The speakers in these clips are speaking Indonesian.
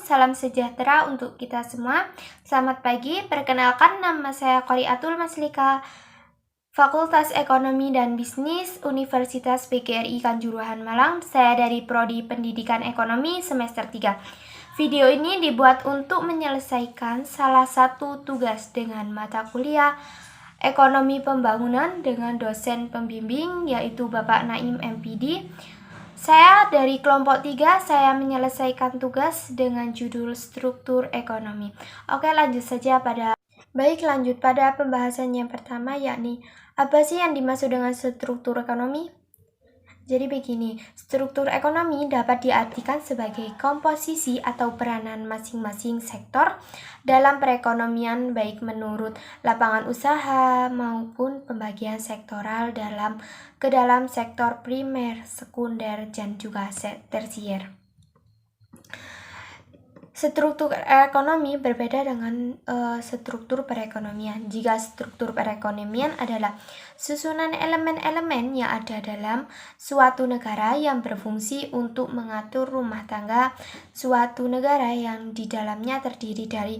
salam sejahtera untuk kita semua. Selamat pagi, perkenalkan nama saya Qoriatul Maslika, Fakultas Ekonomi dan Bisnis Universitas PGRI Kanjuruhan Malang. Saya dari Prodi Pendidikan Ekonomi semester 3. Video ini dibuat untuk menyelesaikan salah satu tugas dengan mata kuliah Ekonomi Pembangunan dengan dosen pembimbing yaitu Bapak Naim MPD. Saya dari kelompok 3, saya menyelesaikan tugas dengan judul struktur ekonomi. Oke, lanjut pada pembahasan yang pertama, yakni apa sih yang dimaksud dengan struktur ekonomi? Jadi begini, struktur ekonomi dapat diartikan sebagai komposisi atau peranan masing-masing sektor dalam perekonomian baik menurut lapangan usaha maupun pembagian sektoral ke dalam sektor primer, sekunder, dan juga tersier. Struktur ekonomi berbeda dengan struktur perekonomian. Jika struktur perekonomian adalah susunan elemen-elemen yang ada dalam suatu negara yang berfungsi untuk mengatur rumah tangga suatu negara yang di dalamnya terdiri dari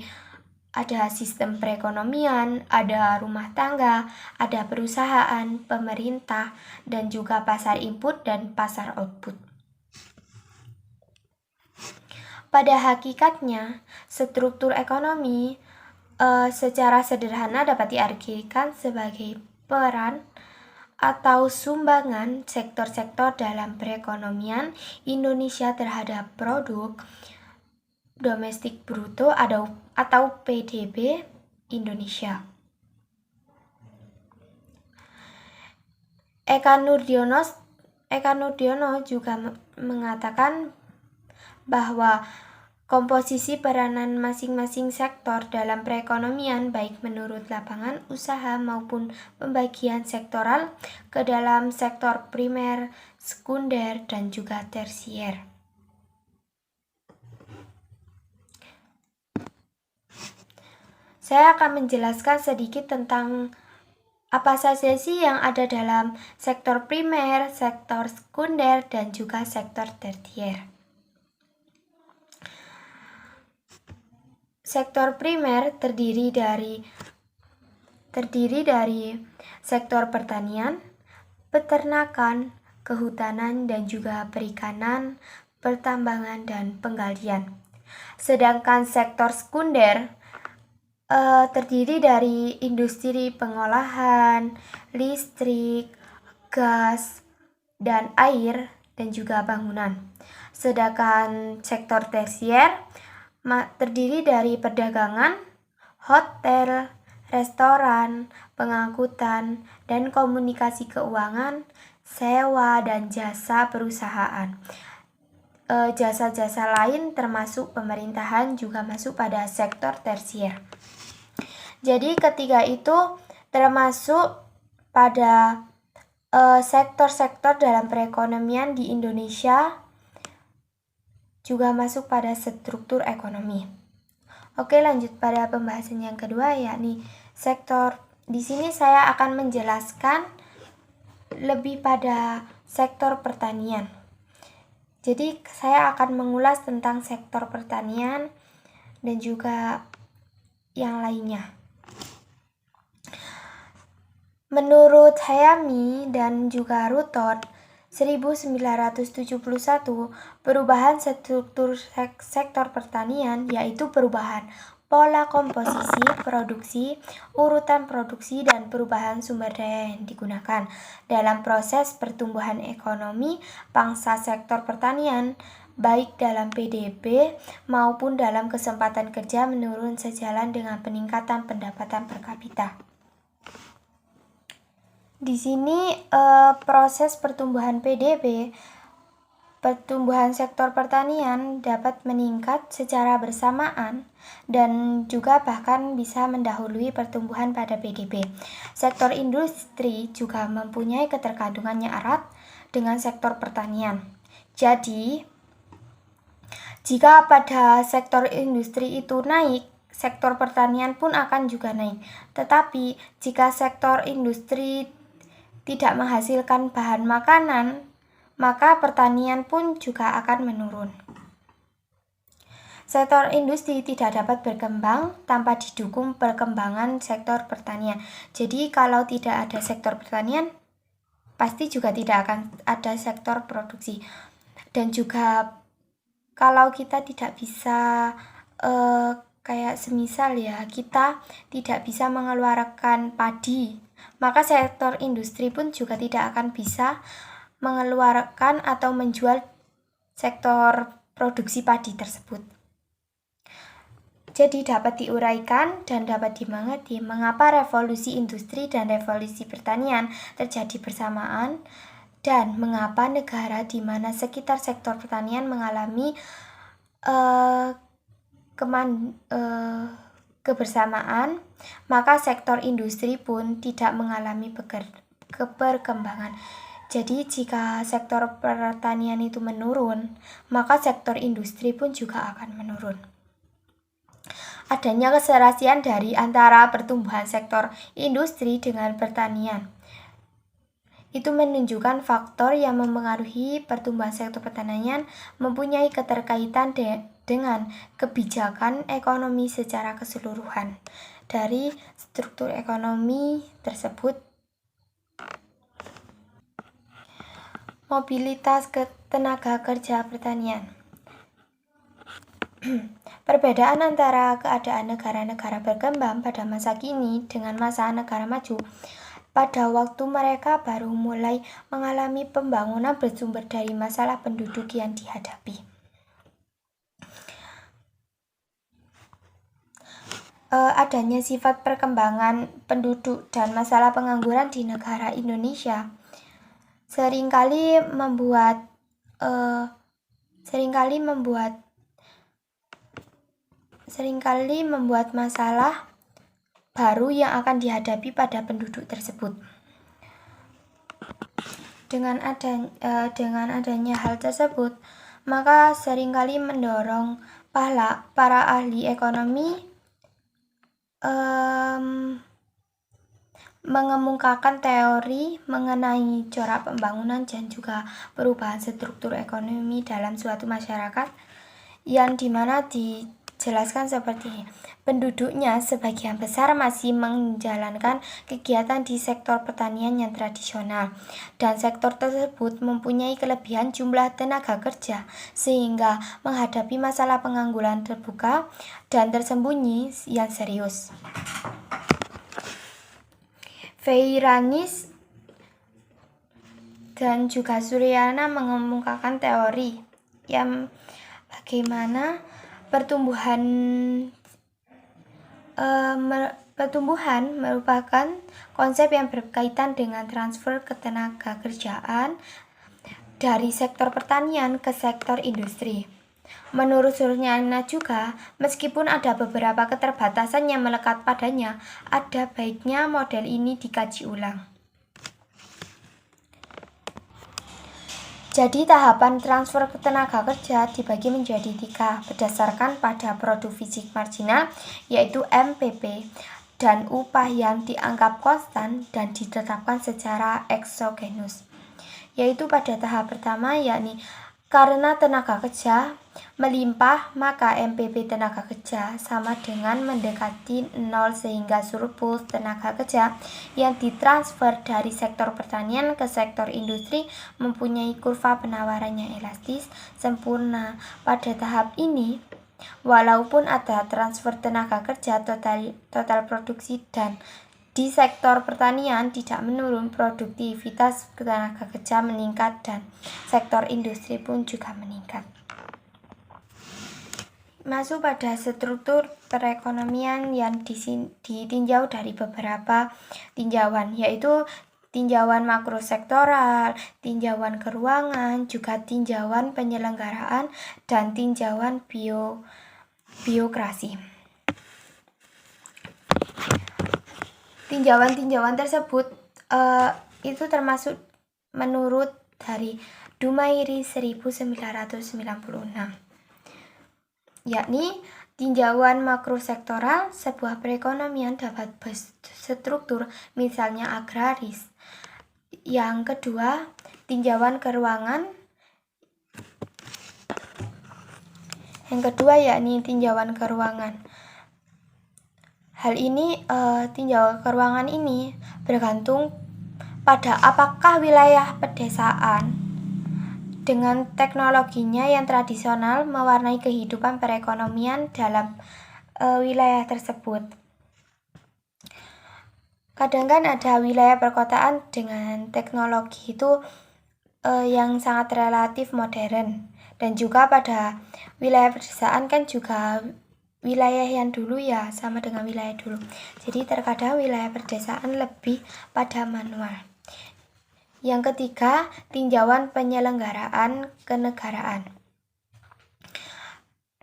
ada sistem perekonomian, ada rumah tangga, ada perusahaan, pemerintah, dan juga pasar input dan pasar output. Pada hakikatnya, struktur ekonomi secara sederhana dapat diartikan sebagai peran atau sumbangan sektor-sektor dalam perekonomian Indonesia terhadap produk domestik bruto atau PDB Indonesia. Eka Nurdiono juga mengatakan bahwa komposisi peranan masing-masing sektor dalam perekonomian baik menurut lapangan usaha maupun pembagian sektoral ke dalam sektor primer, sekunder, dan juga tersier. Saya akan menjelaskan sedikit tentang apa saja sih yang ada dalam sektor primer, sektor sekunder, dan juga sektor tersier. Sektor primer terdiri dari sektor pertanian, peternakan, kehutanan, dan juga perikanan, pertambangan, dan penggalian. Sedangkan sektor sekunder terdiri dari industri pengolahan, listrik, gas, dan air, dan juga bangunan. Sedangkan sektor tersier terdiri dari perdagangan, hotel, restoran, pengangkutan, dan komunikasi keuangan, sewa, dan jasa perusahaan. Jasa-jasa lain termasuk pemerintahan juga masuk pada sektor tersier. Jadi ketiga itu termasuk pada sektor-sektor dalam perekonomian di Indonesia juga masuk pada struktur ekonomi. Oke, lanjut pada pembahasan yang kedua, yakni sektor. Di sini saya akan menjelaskan lebih pada sektor pertanian. Jadi saya akan mengulas tentang sektor pertanian dan juga yang lainnya. Menurut Hayami dan juga Rutot 1971, perubahan struktur sektor pertanian yaitu perubahan pola komposisi produksi, urutan produksi, dan perubahan sumber daya yang digunakan dalam proses pertumbuhan ekonomi pangsa sektor pertanian, baik dalam PDB maupun dalam kesempatan kerja menurun sejalan dengan peningkatan pendapatan per kapita. Di sini proses pertumbuhan PDB, pertumbuhan sektor pertanian dapat meningkat secara bersamaan dan juga bahkan bisa mendahului pertumbuhan pada PDB. Sektor industri juga mempunyai keterkandungan yang erat dengan sektor pertanian. Jadi, jika pada sektor industri itu naik, sektor pertanian pun akan juga naik. Tetapi jika sektor industri tidak menghasilkan bahan makanan, maka pertanian pun juga akan menurun. Sektor industri tidak dapat berkembang tanpa didukung perkembangan sektor pertanian. Jadi kalau tidak ada sektor pertanian, pasti juga tidak akan ada sektor produksi. Dan juga kalau kita tidak bisa kayak semisal ya, kita tidak bisa mengeluarkan padi, maka sektor industri pun juga tidak akan bisa mengeluarkan atau menjual sektor produksi padi tersebut. Jadi dapat diuraikan dan dapat dimengerti mengapa revolusi industri dan revolusi pertanian terjadi bersamaan dan mengapa negara di mana sekitar sektor pertanian mengalami kebersamaan, maka sektor industri pun tidak mengalami perkembangan. Jadi jika sektor pertanian itu menurun, maka sektor industri pun juga akan menurun. Adanya keserasian dari antara pertumbuhan sektor industri dengan pertanian. Itu menunjukkan faktor yang mempengaruhi pertumbuhan sektor pertanian mempunyai keterkaitan dengan kebijakan ekonomi secara keseluruhan. Dari struktur ekonomi tersebut, mobilitas tenaga kerja pertanian. Perbedaan antara keadaan negara-negara berkembang pada masa kini dengan masa negara maju pada waktu mereka baru mulai mengalami pembangunan bersumber dari masalah penduduk yang dihadapi. Adanya sifat perkembangan penduduk dan masalah pengangguran di negara Indonesia seringkali membuat masalah baru yang akan dihadapi pada penduduk tersebut. Dengan adanya hal tersebut, maka seringkali mendorong para ahli ekonomi mengemukakan teori mengenai corak pembangunan dan juga perubahan struktur ekonomi dalam suatu masyarakat yang dimana dijelaskan seperti ini. Penduduknya sebagian besar masih menjalankan kegiatan di sektor pertanian yang tradisional dan sektor tersebut mempunyai kelebihan jumlah tenaga kerja sehingga menghadapi masalah pengangguran terbuka dan tersembunyi yang serius. Feiranis dan juga Suryana mengemukakan teori yang bagaimana pertumbuhan merupakan konsep yang berkaitan dengan transfer ketenaga kerjaan dari sektor pertanian ke sektor industri. Menurut Suryana juga, meskipun ada beberapa keterbatasan yang melekat padanya, ada baiknya model ini dikaji ulang. Jadi tahapan transfer tenaga kerja dibagi menjadi 3 berdasarkan pada produk fisik marginal yaitu MPP dan upah yang dianggap konstan dan ditetapkan secara eksogenus. Yaitu pada tahap pertama yakni karena tenaga kerja melimpah maka MPP tenaga kerja sama dengan mendekati 0 sehingga surplus tenaga kerja yang ditransfer dari sektor pertanian ke sektor industri mempunyai kurva penawaran yang elastis sempurna. Pada tahap ini, walaupun ada transfer tenaga kerja, total produksi dan di sektor pertanian tidak menurun, produktivitas tenaga kerja meningkat dan sektor industri pun juga meningkat. Masuk pada struktur perekonomian yang ditinjau dari beberapa tinjauan, yaitu tinjauan makrosektoral, tinjauan keuangan, juga tinjauan penyelenggaraan, dan tinjauan biokrasi. Tinjauan tersebut itu termasuk menurut dari Dumairi 1996, yakni tinjauan makrosektoral sebuah perekonomian dapat berstruktur misalnya agraris. Yang kedua, tinjauan keuangan Yang kedua yakni tinjauan keuangan. Hal ini tinjauan keuangan ini bergantung pada apakah wilayah pedesaan dengan teknologinya yang tradisional mewarnai kehidupan perekonomian dalam wilayah tersebut. Kadang kan ada wilayah perkotaan dengan teknologi itu yang sangat relatif modern, dan juga pada wilayah pedesaan kan juga wilayah yang dulu ya sama dengan wilayah dulu. Jadi terkadang wilayah pedesaan lebih pada manual. Yang ketiga, tinjauan penyelenggaraan kenegaraan.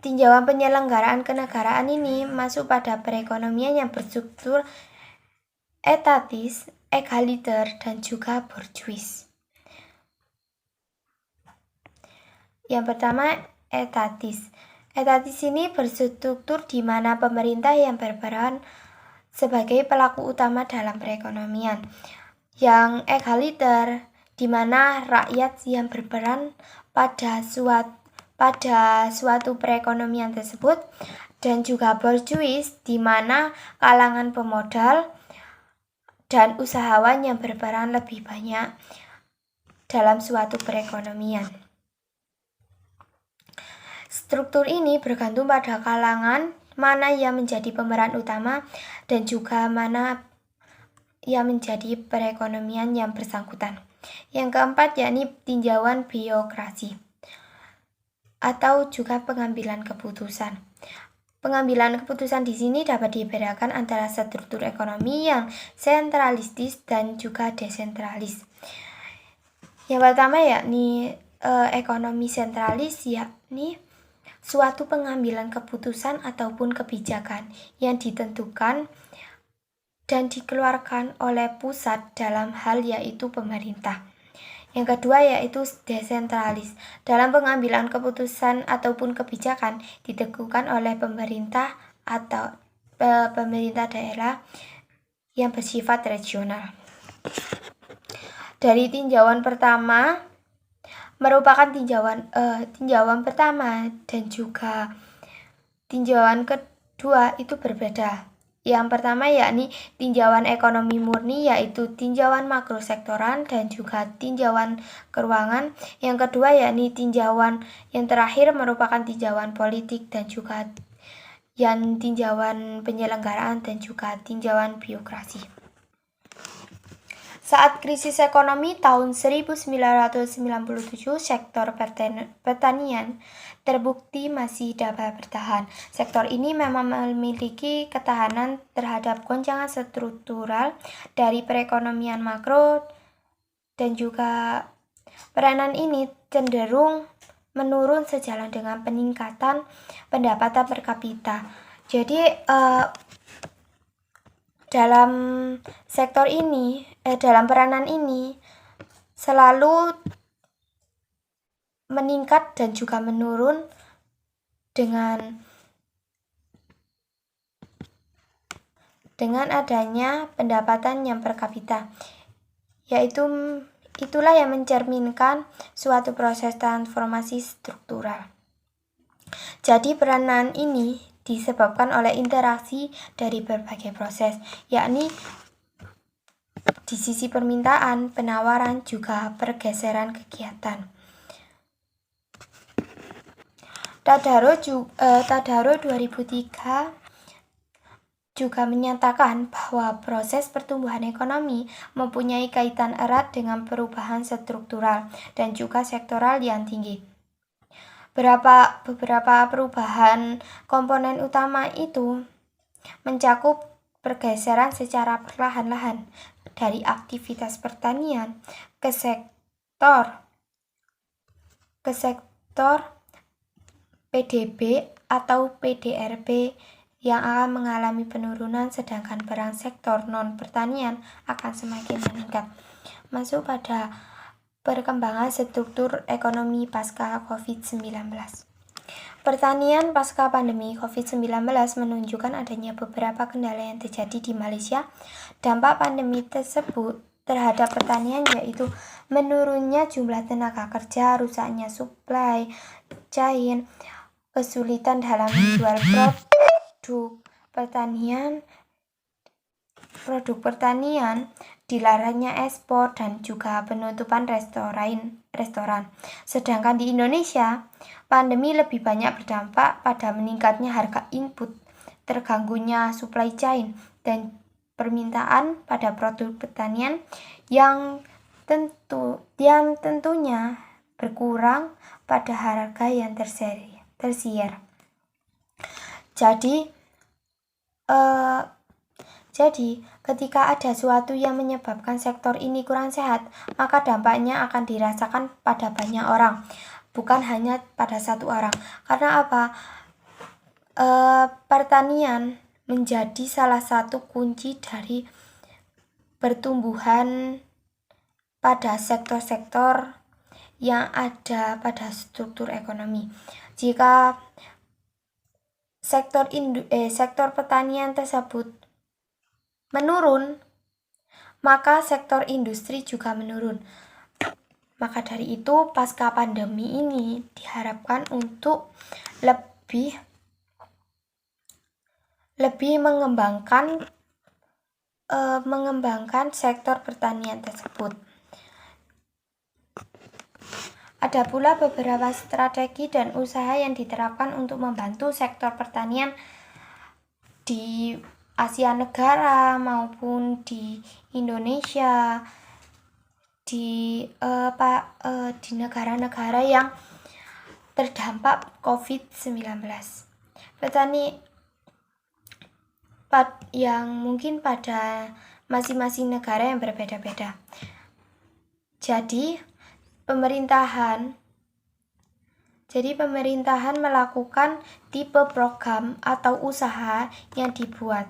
Tinjauan penyelenggaraan kenegaraan ini masuk pada perekonomian yang berstruktur etatis, egaliter, dan juga borjuis. Yang pertama, etatis. Etatis ini berstruktur di mana pemerintah yang berperan sebagai pelaku utama dalam perekonomian. Yang egaliter, di mana rakyat yang berperan pada suatu perekonomian tersebut, dan juga borjuis, di mana kalangan pemodal dan usahawan yang berperan lebih banyak dalam suatu perekonomian. Struktur ini bergantung pada kalangan mana yang menjadi pemeran utama dan juga mana yang menjadi perekonomian yang bersangkutan. Yang keempat yakni tinjauan birokrasi atau juga pengambilan keputusan. Pengambilan keputusan di sini dapat dibedakan antara struktur ekonomi yang sentralistis dan juga desentralis. Yang pertama yakni ekonomi sentralis, yakni suatu pengambilan keputusan ataupun kebijakan yang ditentukan dan dikeluarkan oleh pusat dalam hal yaitu pemerintah. Yang kedua yaitu desentralis. Dalam pengambilan keputusan ataupun kebijakan ditentukan oleh pemerintah atau pemerintah daerah yang bersifat regional. Dari tinjauan pertama merupakan tinjauan pertama dan juga tinjauan kedua itu berbeda. Yang pertama yakni tinjauan ekonomi murni, yaitu tinjauan makrosektoral dan juga tinjauan keuangan. Yang kedua yakni tinjauan yang terakhir merupakan tinjauan politik dan juga yang tinjauan penyelenggaraan dan juga tinjauan birokrasi. Saat krisis ekonomi tahun 1997, sektor pertanian terbukti masih dapat bertahan. Sektor ini memang memiliki ketahanan terhadap goncangan struktural dari perekonomian makro, dan juga peranan ini cenderung menurun sejalan dengan peningkatan pendapatan per kapita. Jadi dalam sektor ini, dalam peranan ini selalu meningkat dan juga menurun dengan adanya pendapatan yang per kapita, yaitu itulah yang mencerminkan suatu proses transformasi struktural. Jadi peranan ini disebabkan oleh interaksi dari berbagai proses, yakni di sisi permintaan, penawaran, juga pergeseran kegiatan. Tadaro 2003 juga menyatakan bahwa proses pertumbuhan ekonomi mempunyai kaitan erat dengan perubahan struktural dan juga sektoral yang tinggi. Beberapa perubahan komponen utama itu mencakup pergeseran secara perlahan-lahan dari aktivitas pertanian ke sektor PDB atau PDRB yang akan mengalami penurunan, sedangkan peran sektor non-pertanian akan semakin meningkat. Masuk pada perkembangan struktur ekonomi pasca COVID-19. Pertanian pasca pandemi COVID-19 menunjukkan adanya beberapa kendala yang terjadi di Malaysia. Dampak pandemi tersebut terhadap pertanian yaitu menurunnya jumlah tenaga kerja, rusaknya supply chain, kesulitan dalam menjual produk pertanian, dilarangnya ekspor, dan juga penutupan restoran. Sedangkan di Indonesia, pandemi lebih banyak berdampak pada meningkatnya harga input, terganggunya supply chain, dan permintaan pada produk pertanian yang tentunya berkurang pada harga yang tersier. Jadi, ketika ada suatu yang menyebabkan sektor ini kurang sehat, maka dampaknya akan dirasakan pada banyak orang, bukan hanya pada satu orang. Karena apa? Pertanian menjadi salah satu kunci dari pertumbuhan pada sektor-sektor yang ada pada struktur ekonomi. Jika sektor pertanian tersebut menurun, maka sektor industri juga menurun. Maka dari itu, pasca pandemi ini diharapkan untuk lebih mengembangkan sektor pertanian tersebut. Ada pula beberapa strategi dan usaha yang diterapkan untuk membantu sektor pertanian di Asia Negara maupun di Indonesia, di negara-negara yang terdampak COVID-19. Petani yang mungkin pada masing-masing negara yang berbeda-beda. Jadi pemerintahan melakukan tipe program atau usaha yang dibuat.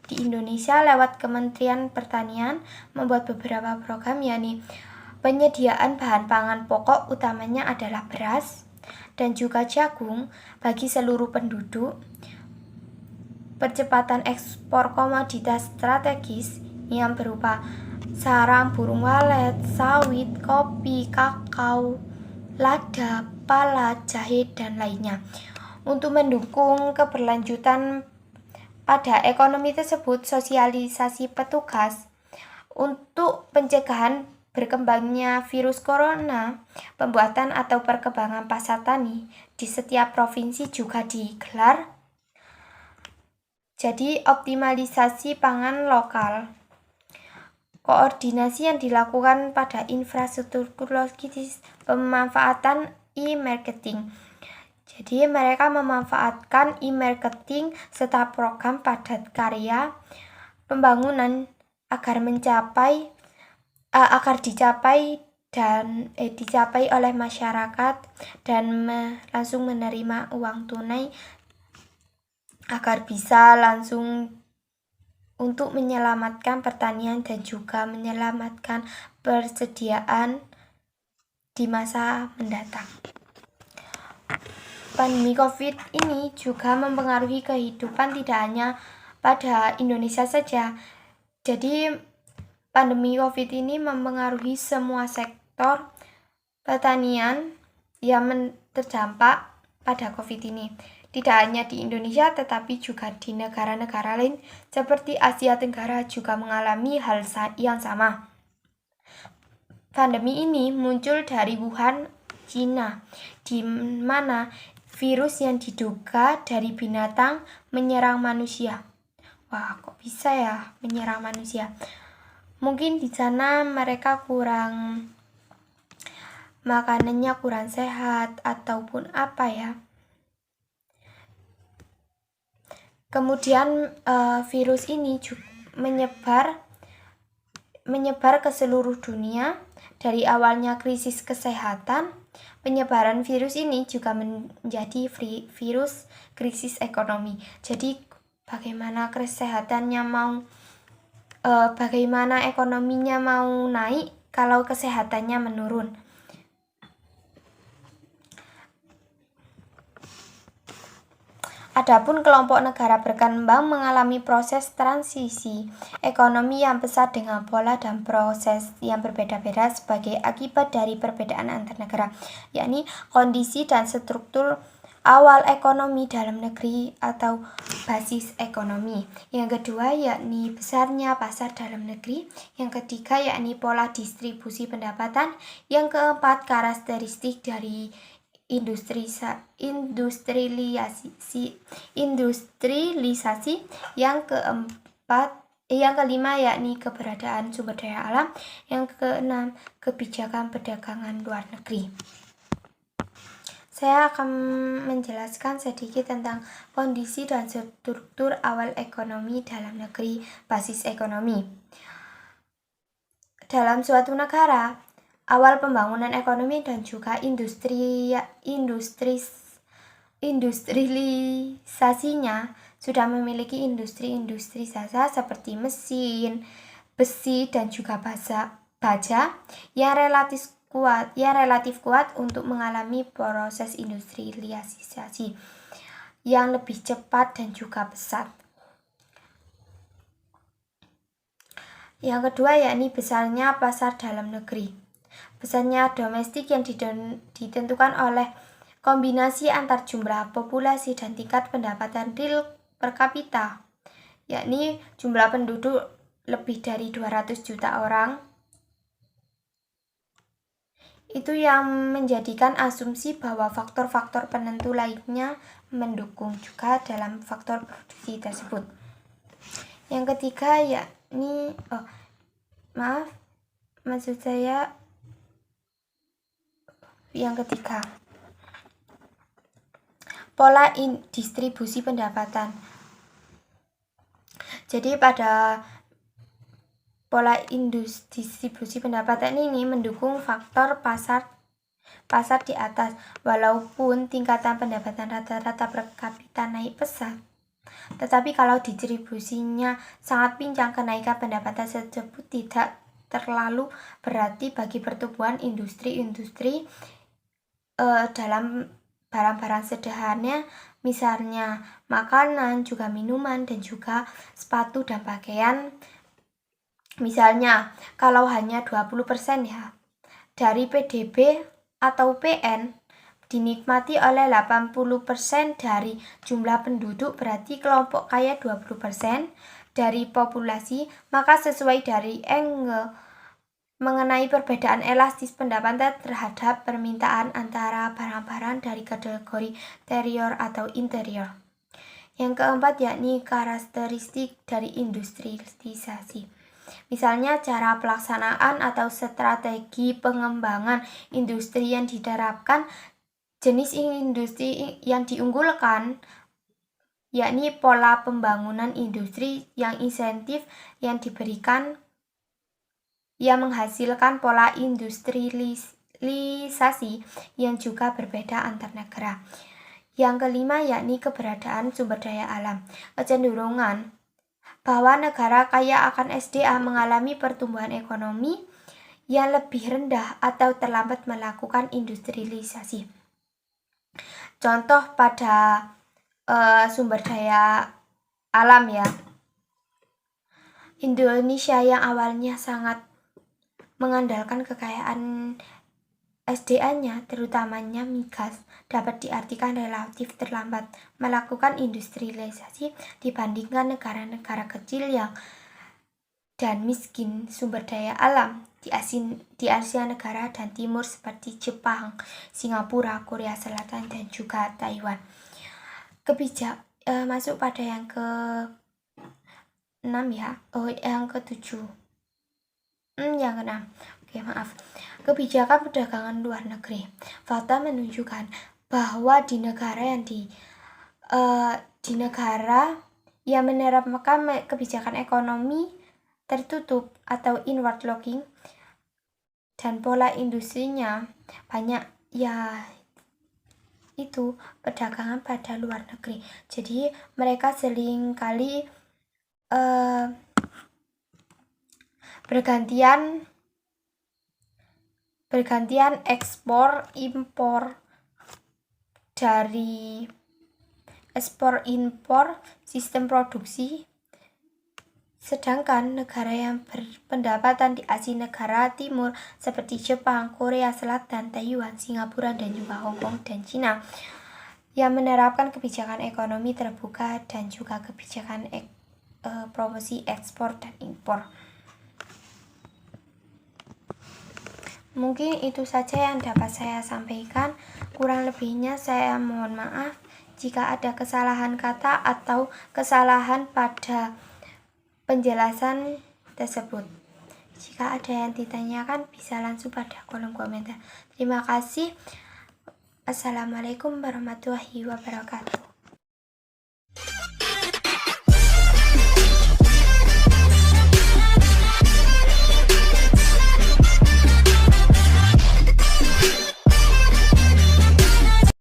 Di Indonesia lewat Kementerian Pertanian membuat beberapa program, yakni penyediaan bahan pangan pokok utamanya adalah beras dan juga jagung bagi seluruh penduduk, percepatan ekspor komoditas strategis yang berupa sarang burung walet, sawit, kopi, kakao, lada, pala, jahe, dan lainnya. Untuk mendukung keberlanjutan pada ekonomi tersebut, sosialisasi petugas untuk pencegahan berkembangnya virus corona, pembuatan atau perkembangan pasar tani di setiap provinsi juga digelar. Jadi optimalisasi pangan lokal. Koordinasi yang dilakukan pada infrastruktur logis, pemanfaatan e-marketing. Jadi mereka memanfaatkan e-marketing serta program padat karya pembangunan agar dicapai oleh masyarakat dan langsung menerima uang tunai agar bisa langsung untuk menyelamatkan pertanian dan juga menyelamatkan persediaan di masa mendatang. Pandemi COVID ini juga mempengaruhi kehidupan tidak hanya pada Indonesia saja. Jadi pandemi COVID ini mempengaruhi semua sektor pertanian yang terdampak pada COVID ini. Tidak hanya di Indonesia tetapi juga di negara-negara lain seperti Asia Tenggara juga mengalami hal yang sama. Pandemi ini muncul dari Wuhan, Cina, di mana virus yang diduga dari binatang menyerang manusia. Wah, kok bisa ya menyerang manusia? Mungkin di sana mereka makanannya kurang sehat ataupun apa ya. Kemudian virus ini menyebar ke seluruh dunia. Dari awalnya krisis kesehatan, penyebaran virus ini juga menjadi virus krisis ekonomi. Jadi bagaimana bagaimana ekonominya mau naik kalau kesehatannya menurun. Adapun kelompok negara berkembang mengalami proses transisi ekonomi yang pesat dengan pola dan proses yang berbeda-beda sebagai akibat dari perbedaan antar negara, yakni kondisi dan struktur awal ekonomi dalam negeri atau basis ekonomi. Yang kedua yakni besarnya pasar dalam negeri. Yang ketiga yakni pola distribusi pendapatan. Yang keempat karakteristik dari industrialisasi. Yang kelima yakni keberadaan sumber daya alam. Yang keenam kebijakan perdagangan luar negeri. Saya akan menjelaskan sedikit tentang kondisi dan struktur awal ekonomi dalam negeri basis ekonomi. Dalam suatu negara, awal pembangunan ekonomi dan juga industrialisasinya sudah memiliki industri sasa seperti mesin, besi, dan juga baja yang relatif kuat untuk mengalami proses industrialisasi yang lebih cepat dan juga pesat. Yang kedua yakni besarnya pasar dalam negeri. Besarnya domestik yang ditentukan oleh kombinasi antar jumlah populasi dan tingkat pendapatan real per kapita, yakni jumlah penduduk lebih dari 200 juta orang. Itu yang menjadikan asumsi bahwa faktor-faktor penentu lainnya mendukung juga dalam faktor produksi tersebut. Yang ketiga yakni pola distribusi pendapatan. Jadi pada pola distribusi pendapatan ini mendukung faktor pasar di atas, walaupun tingkatan pendapatan rata-rata per kapita naik pesat. Tetapi kalau distribusinya sangat pincang, kenaikan pendapatan tersebut tidak terlalu berarti bagi pertumbuhan industri dalam barang-barang sederhana, misalnya makanan, juga minuman, dan juga sepatu dan pakaian. Misalnya, kalau hanya 20% dari PDB atau PN dinikmati oleh 80% dari jumlah penduduk, berarti kelompok kaya 20% dari populasi, maka sesuai dari Engel mengenai perbedaan elastis pendapatan terhadap permintaan antara barang-barang dari kategori eksterior atau interior. Yang keempat yakni karakteristik dari industrialisasi. Misalnya cara pelaksanaan atau strategi pengembangan industri yang diterapkan, jenis industri yang diunggulkan, yakni pola pembangunan industri yang insentif yang diberikan yang menghasilkan pola industrialisasi yang juga berbeda antar negara. Yang kelima yakni keberadaan sumber daya alam. Kecenderungan bahwa negara kaya akan SDA mengalami pertumbuhan ekonomi yang lebih rendah atau terlambat melakukan industrialisasi. Contoh pada sumber daya alam Indonesia yang awalnya sangat mengandalkan kekayaan SDA-nya, terutamanya migas, dapat diartikan relatif terlambat melakukan industrialisasi dibandingkan negara-negara kecil dan miskin sumber daya alam di Asia Tenggara dan Timur seperti Jepang, Singapura, Korea Selatan, dan juga Taiwan. Masuk pada yang ke-6 yang ke-7. Yang ke-6. Oke, maaf. Kebijakan perdagangan luar negeri. Fakta menunjukkan bahwa di negara yang menerapkan kebijakan ekonomi tertutup atau inward looking dan pola industrinya banyak itu perdagangan pada luar negeri. Jadi mereka seringkali bergantian ekspor impor sistem produksi, sedangkan negara yang berpendapatan di Asia Tenggara Timur seperti Jepang, Korea Selatan, Taiwan, Singapura, dan juga Hong Kong dan Cina yang menerapkan kebijakan ekonomi terbuka dan juga kebijakan promosi ekspor dan impor. Mungkin itu saja yang dapat saya sampaikan. Kurang lebihnya saya mohon maaf jika ada kesalahan kata atau kesalahan pada penjelasan tersebut. Jika ada yang ditanyakan bisa langsung pada kolom komentar. Terima kasih. Assalamualaikum warahmatullahi wabarakatuh.